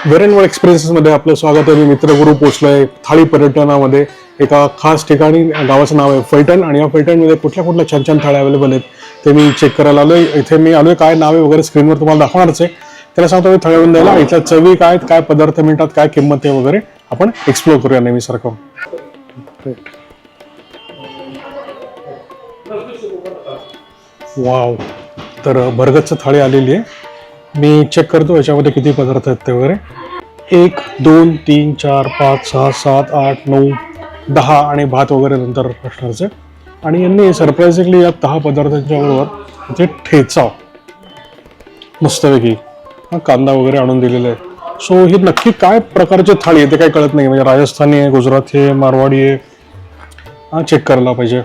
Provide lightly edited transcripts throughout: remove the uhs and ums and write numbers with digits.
वेरेनवळ एक्सप्रेसेसमध्ये आपलं स्वागत आहे. मी मित्रगुरू पोचलोय थाळी पर्यटनामध्ये. एका खास ठिकाणी, गावाचं नाव आहे फलटण, आणि या फलटणमध्ये कुठल्या कुठल्या छान छान थाळ्या अवेलेबल आहेत ते मी चेक करायला आलोय. इथे मी आलोय, काय नाव आहे वगैरे स्क्रीनवर तुम्हाला दाखवणारच आहे. त्याला सांगतो मी थाळी द्यायला. इथल्या चवी काय, काय पदार्थ मिळतात, काय किंमत आहे वगैरे आपण एक्सप्लोर करूया नेहमीसारखं. वाव, तर भरगतचं थाळी आलेली आहे. मी चेक करतो याच्यामध्ये किती पदार्थ आहेत ते वगैरे. 1 2 3 4 5 6 7 8 9 10 आणि भात वगैरे नंतर असणारच आहे. आणि यांनी सरप्राइझिंगली या 10 पदार्थांच्या बरोबर इथे ठेचा मस्तपैकी कांदा वगैरे आणून दिलेला आहे. सो ही नक्की काय प्रकारची थाळी आहे ते काही कळत नाही. म्हणजे राजस्थानी आहे, गुजराती आहे, मारवाडी आहे, चेक करायला पाहिजे.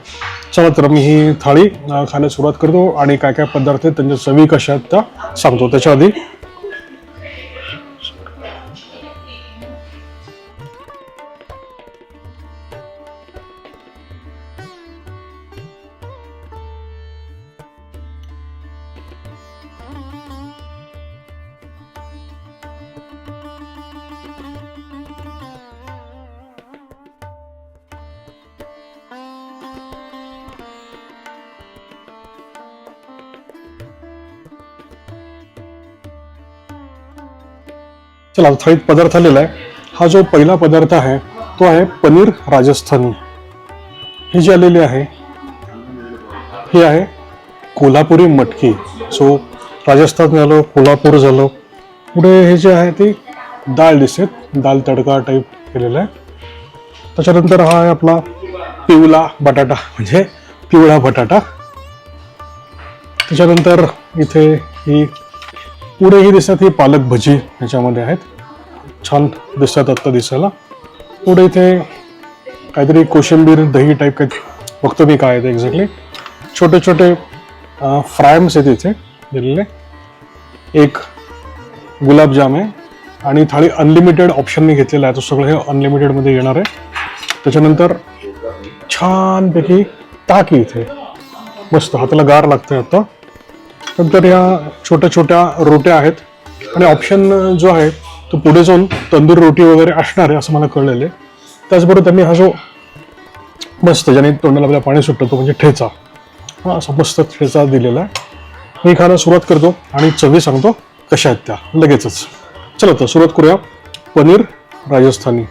चला तर मी ही थाळी खायला सुरुवात करतो आणि काय काय पदार्थ आहेत त्यांच्या चवी कशा आहेत त्या सांगतो. त्याच्या आधी चला, थाळीत पदार्थ आलेला आहे. हा जो पहिला पदार्थ आहे तो आहे पनीर राजस्थानी. ही जी आलेली आहे ही आहे कोल्हापुरी मटकी. सो राजस्थान झालं, कोल्हापूर झालं. पुढे हे जे आहे ती डाळ दिसते, दाल तडका टाईप केलेला आहे. त्याच्यानंतर हा आहे आपला पिवळा बटाटा, म्हणजे पिवळा बटाटा. त्याच्यानंतर इथे ही पुढे ही दिसतात, ही पालक भजी ह्याच्यामध्ये आहेत. छान दिसतात आत्ता दिसायला. पुढे इथे काहीतरी कोशिंबीर दही टाईप काही बघतो मी काय आहे ते एक्झॅक्टली. छोटे छोटे फ्रायम्स आहेत इथे दिलेले. एक गुलाबजाम आहे आणि थाळी अनलिमिटेड ऑप्शनने घेतलेला आहे. तो सगळं हे अनलिमिटेडमध्ये येणार आहे. त्याच्यानंतर छानपैकी ताक इथे मस्त हाताला गार लागतंय आता. नंतर या छोट्या छोट्या रोट्या आहेत आणि ऑप्शन जो आहे तो पुढे जाऊन तंदूर रोटी वगैरे असणार आहे असं मला कळलेलं आहे. त्याचबरोबर त्यांनी हा जो मस्त ज्याने तोंडाला आपल्या पाणी सुटतं तो म्हणजे ठेचा, हा असा मस्त ठेचा दिलेला आहे. मी खायला सुरुवात करतो आणि चवी सांगतो कशा आहेत त्या लगेचच. चला तर सुरुवात करूया. पनीर राजस्थानी.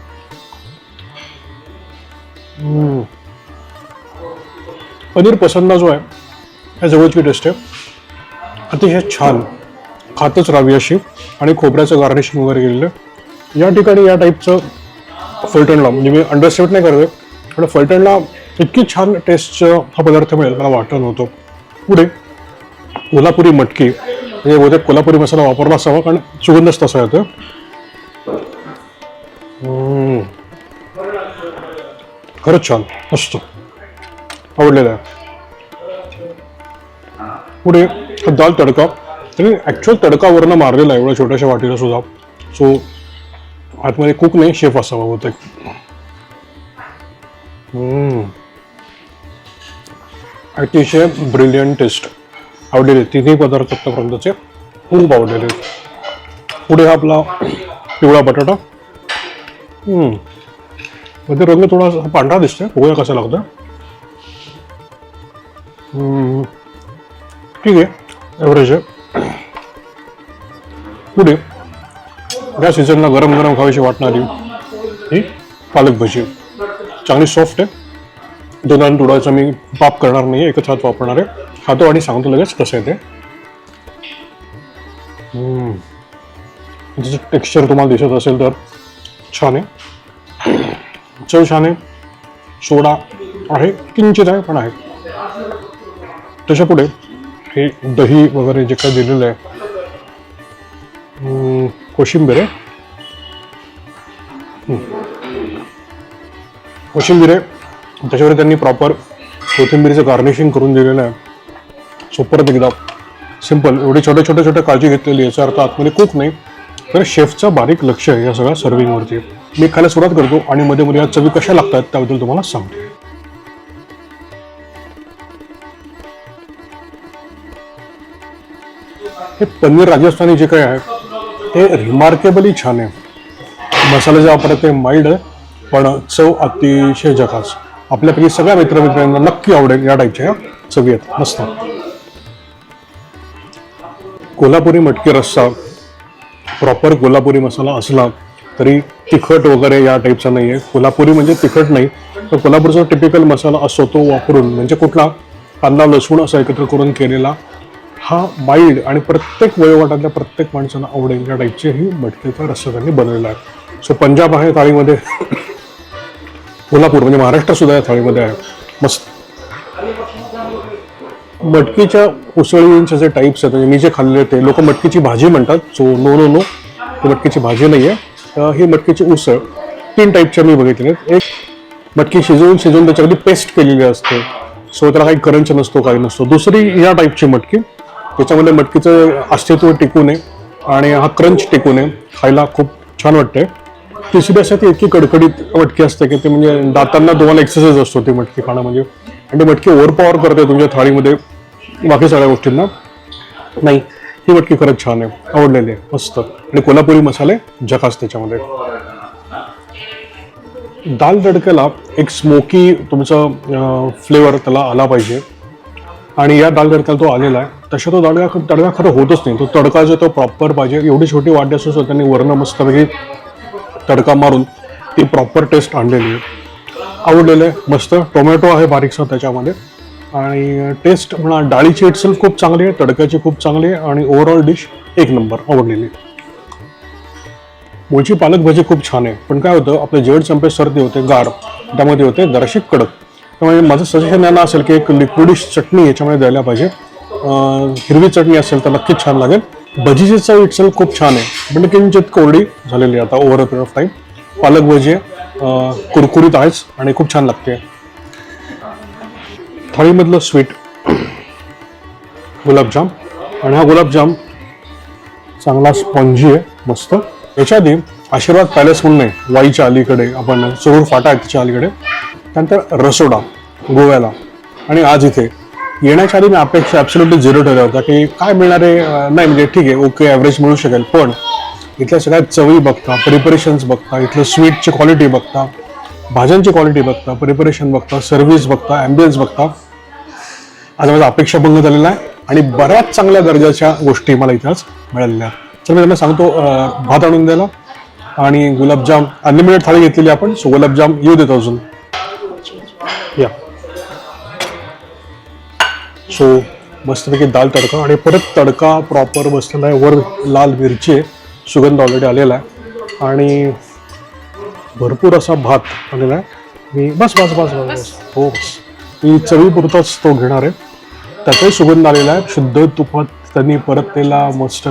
पनीर पसंदा जो आहे ह्या जवळची टेस्ट आहे. अतिशय छान, खातच राहावी अशी, आणि खोबऱ्याचं गार्निशिंग वगैरे केलेलं. या ठिकाणी या टाईपचं फलटणला, म्हणजे मी अंडरस्टेट नाही करतोय, पण फलटणला इतकी छान टेस्टचं हा पदार्थ मिळेल मला वाटत नव्हतं. पुढे कोल्हापुरी मटकी, म्हणजे बहुतेक कोल्हापुरी मसाला वापरला असावा कारण सुगंधच तसा येतो. खरंच छान, मस्त आवडलेलं आहे. पुढे हा दाल तडका, त्याने ॲक्च्युअल तडकावरनं मारलेला आहे एवढ्या छोट्याशा वाटीला सुद्धा. सो आतमध्ये कुक नाही, शेफ असावा बहुतेक. अतिशय ब्रिलियंट टेस्ट, आवडलेले तिन्ही पदार्थ आत्तापर्यंतचे खूप आवडलेले. पुढे हा आपला पिवळा बटाटा. मध्ये रंग थोडासा पांढरा दिसतोय, बघूया कसा लागतं. ठीक आहे, एव्हरेज आहे. पुढे या सीझनला गरम गरम खावीशी वाटणारी ही पालक भजी. चांगली सॉफ्ट आहे. दोन तुडाचा मी पाप करणार नाही, एकच हात वापरणार आहे. खातो आणि सांगतो लगेच कसं आहे ते. त्याचं टेक्स्चर तुम्हाला दिसत असेल तर छान आहे, चव छान आहे. सोडा आहे, किंचित आहे पण आहे. त्याच्या पुढे हे दही वगैरे जे काही दिलेलं आहे, कोशिंबीर आहे. कोशिंबीर आहे, त्याच्यावर त्यांनी प्रॉपर कोथिंबीरीचं गार्निशिंग करून दिलेलं आहे. सो परत एकदा सिम्पल, एवढी छोटे छोटे छोटे काळजी घेतलेली. याचा अर्थ आतमध्ये कुक नाही तर शेफचा बारीक लक्ष आहे या सगळ्या सर्विंगवरती. मी खायला सुरुवात करतो आणि मध्ये मध्ये या चवी कशा लागतात त्याबद्दल तुम्हाला सांगतो. हे पनीर राजस्थानी जे काही आहे हे रिमार्केबली छान आहे. मसाले जे वापरत ते माइल्ड आहे, पण चव अतिशय झकास. आपल्यापैकी सगळ्या मित्रमित्रांना नक्की आवडेल या टाईपच्या चवी आहेत, मस्त. कोल्हापुरी मटकी रस्सा प्रॉपर कोल्हापुरी मसाला असला तरी तिखट वगैरे या टाईपचा नाही आहे. कोल्हापुरी म्हणजे तिखट नाही, तर कोल्हापूरचा टिपिकल मसाला असतो तो वापरून, म्हणजे कुठला कांदा लसूण असं एकत्र करून केलेला हा माइल्ड आणि प्रत्येक वयोगटातल्या प्रत्येक माणसाला आवडेल या टाईपचे ही मटकीचा रस्सा त्यांनी बनवलेला आहे. सो पंजाब आहे थाळीमध्ये, कोल्हापूर म्हणजे महाराष्ट्र सुद्धा या थाळीमध्ये आहे, मस्त. मटकीच्या उसळींचे जे टाईप्स आहेत, म्हणजे मी जे खाल्ले ते लोक मटकीची भाजी म्हणतात. सो नो नो नो, ही मटकीची भाजी नाही आहे, ही मटकीची उसळ. 3 टाईपच्या मी बघितले आहेत. एक मटकी शिजवून त्याच्यामध्ये पेस्ट केलेली असते, सो त्याला काही करंच नसतो, काही नसतो. दुसरी या टाईपची मटकी, त्याच्यामध्ये मटकीचं अस्तित्व टिकून आहे आणि हा क्रंच टिकून आहे, खायला खूप छान वाटते. तिसरी असते ती इतकी कडकडीत मटकी असते की ते म्हणजे दातांना तुम्हाला एक्सरसाइज असतो ती मटकी खाणं म्हणजे. आणि ती मटकी ओव्हरपॉवर करते तुमच्या थाळीमध्ये बाकी सगळ्या गोष्टींना. नाही, ही मटकी खरंच छान आहे, आवडलेली आहे, मस्त. आणि कोल्हापुरी मसाले झकास त्याच्यामध्ये. दाल तडक्याला एक स्मोकी तुमचा फ्लेवर त्याला आला पाहिजे, आणि या दाल तडक्याला तो आलेला आहे. तशा तो तडका खरं होतच नाही. तो तडका जो तो प्रॉपर पाहिजे. एवढी छोटी वाटी असतो त्यांनी वर्ण मस्तपैकी तडका मारून ती प्रॉपर टेस्ट आणलेली आहे, आवडलेलं आहे, मस्त. टोमॅटो आहे बारीकसा त्याच्यामध्ये, आणि टेस्ट म्हणा डाळीची इटसेल्फ खूप चांगली आहे, तडक्याची खूप चांगली आहे, आणि ओव्हरऑल डिश एक नंबर, आवडलेली. मूळची पालक भाजी खूप छान आहे, पण काय होतं आपलं जेवण संपे सर्दी होते, गार त्यामध्ये होते जराशी कडक. त्यामुळे माझं सजेशन यांना असेल की एक लिक्विडिश चटणी याच्यामध्ये द्यायला पाहिजे. हिरवी चटणी असेल तर नक्कीच छान लागेल. भजीची चव इटसेल्फ खूप छान आहे, पण किंचित कोरडी झालेली आहे आता over a period of time. पालक भजी कुरकुरीत आहेच आणि खूप छान लागते. थाळीमधलं स्वीट गुलाबजाम, आणि हा गुलाबजाम चांगला स्पॉन्जी आहे, मस्त. याच्या आधी आशीर्वाद पॅलेस म्हणून आहे वाईच्या अलीकडे, आपण सुरूर फाटा आहे त्याच्या अलीकडे, त्यानंतर रसोडा गोव्याला, आणि आज इथे. येण्याच्या आधी मी अपेक्षा ॲब्सोल्युटली झिरो ठेवल्या होत्या की काय मिळणार आहे, नाही म्हणजे ठीक आहे ओके ॲव्हरेज मिळू शकेल, पण इथल्या सगळ्या चवी बघता, प्रिपरेशन्स बघता, इथलं स्वीटची क्वालिटी बघता, भाज्यांची क्वालिटी बघता, प्रिपरेशन बघता, सर्व्हिस बघता, ॲम्बियन्स बघता, आज माझा अपेक्षा भंग झालेला आहे, आणि बऱ्याच चांगल्या दर्जाच्या गोष्टी मला इथे आज मिळालेल्या. तर मी त्यांना सांगतो भात आणून द्यायला, आणि गुलाबजाम अनलिमिटेड थाळी घेतलेली आपण, सो गुलाबजाम येऊ देतो अजून या. सो मस्तपैकी दाल तडका, आणि परत तडका प्रॉपर बसलेला आहे, वर लाल मिरची आहे, सुगंध ऑलरेडी आलेला आहे, आणि भरपूर असा भात आलेला आहे. मी बस बस बस बस बस हो बस, मी चवीपुरताच तो घेणार आहे. त्याचाही सुगंध आलेला आहे, शुद्ध तुपात त्यांनी परतलेला, मस्त,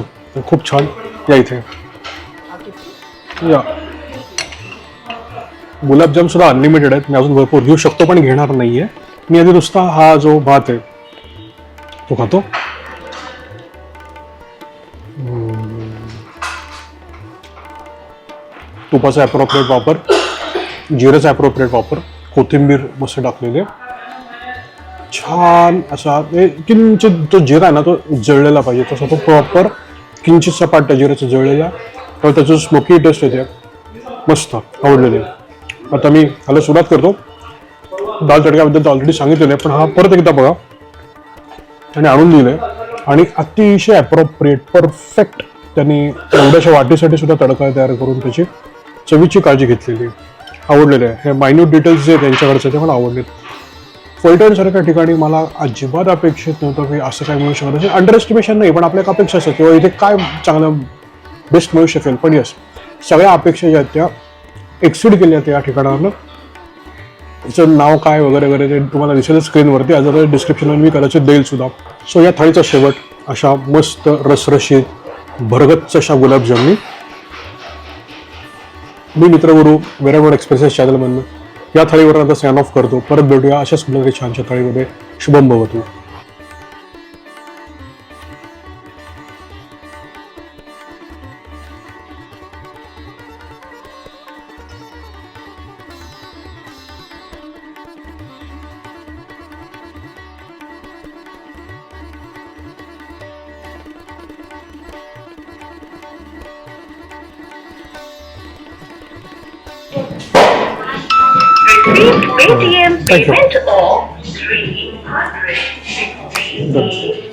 खूप छान. या इथे या. गुलाबजाम सुद्धा अनलिमिटेड आहेत, मी अजून भरपूर घेऊ शकतो पण घेणार नाहीये. मी आधी नुसता हा जो भात आहे तो खातो. तुपाचा ॲप्रोप्रिएट वापर, जिऱ्याचा ॲप्रोप्रिएट वापर, कोथिंबीर मस्त टाकलेली, छान असा. किंचित जो जिरा आहे ना तो जळलेला पाहिजे, तसा तो प्रॉपर किंचित सपाट जिऱ्याचा जळलेला, तर त्याचं स्मोकी टेस्ट येते, मस्त, आवडलेले. आता मी ह्याला सुरुवात करतो. दाल तडक्याबद्दल तर ऑलरेडी सांगितलेलं आहे, पण हा परत एकदा बघा, त्याने आणून दिलं आहे, आणि अतिशय ॲप्रोप्रिएट परफेक्ट त्यांनी एवढ्याशा वाटीसाठी सुद्धा तडका तयार करून त्याची चवीची काळजी घेतलेली आहे, आवडलेले आहे. हे मायन्यूट डिटेल्स जे त्यांच्याकडचे ते मला आवडलेत. फलटणसारख्या ठिकाणी मला अजिबात अपेक्षित नव्हतं की असं काय मिळू शकत असेल. अंडर एस्टिमेशन नाही, पण आपल्या अपेक्षा असतात किंवा इथे काय चांगलं बेस्ट मिळू शकेल, पण यस सगळ्या अपेक्षा ज्या त्या एक्सिड केल्या त्या ठिकाणावरनं. त्याचं नाव काय वगैरे वगैरे ते तुम्हाला दिसेल स्क्रीनवरती, आज डिस्क्रिप्शनवर मी कदाचित देईल सुद्धा. सो या थाळीचा शेवट अशा मस्त रसरशीत भरगच्च अशा गुलाबजामनी. मी मित्रगुरू वेरावड एक्सप्रेसेस चॅनलमधून या थाळीवर आता साइन ऑफ करतो. परत भेटूया अशाच कुठल्या छानशा थाळीमध्ये. शुभम भवतु. Received Paytm Thank you. payment of 360.